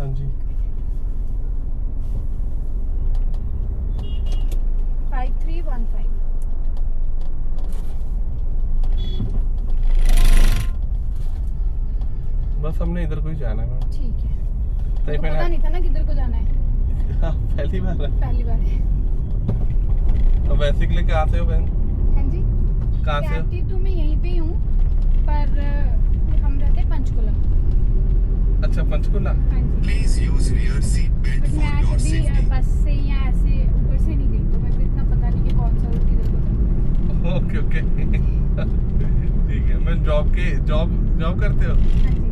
हाँ जी 5315। बस हमने इधर को ही जाना है मैम। ठीक है, तो मुझे पता नहीं था ना किधर को जाना है, हाँ, पहली बार है। पहली बार है। तो बेसिकली कहाँ से हो बहन? हाँ जी, कहाँ से हो? कहती तो मैं यहीं पे हूँ, पर हम रहते हैं पंचकुला। अच्छा पंचकुला। हाँ जी, Please use rear seat belt but for मैं your कभी safety. बस से या ऐसे ऊपर से नहीं गई, तो मेरे को इतना पता नहीं कि कौन सा रूट किधर को जाना है। ओके ओके ठीक है। मैं जॉब करते हो? हाँ जी,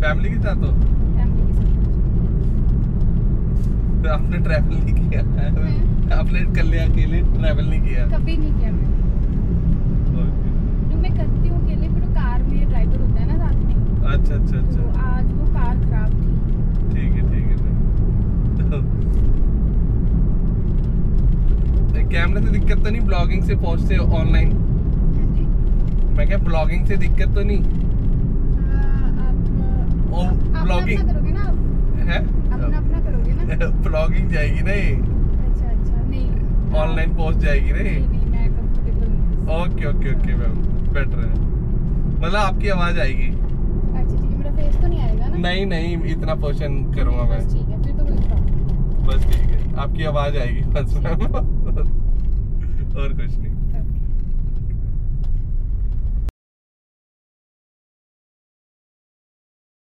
फैमिली के साथ हो? फैमिली के साथ। तो आपने ट्रैवल नहीं किया है? मैं आपने कल्ले अकेले ट्रैवल नहीं किया? कभी नहीं किया मैं। ओके। जो मैं करती हूँ अकेले, पर कार में ड्राइवर होता है ना साथ में, अच्छा अच्छा तो अच्छा आज वो कार खराब थी। ठीक है तो कैमरे से दिक्कत तो नहीं? ब्लॉगिंग से पहुंचते हो ऑनलाइन? हाँ जी, मैं क्या ब्लॉगिंग से दिक्कत तो नहीं? ओ आप ब्लॉगिंग अपना करोगे ना, आप है? अपना करोगे ना। ब्लॉगिंग जाएगी ना ये? अच्छा अच्छा, नहीं ऑनलाइन पहुंच जाएगी ना ये? नहीं मैं कंफर्टेबल हूँ। Okay okay okay ma'am better है। मतलब आपकी आवाज आएगी? अच्छा ठीक है, मेरा फेस तो नहीं आएगा ना? नहीं नहीं इतना क्वेश्चन करूंगा मैं। बस ठीक है, फिर तो कोई प्रॉब्लम नहीं। बस ठीक है आपकी आवाज आएगी बस मैम और कुछ नहीं।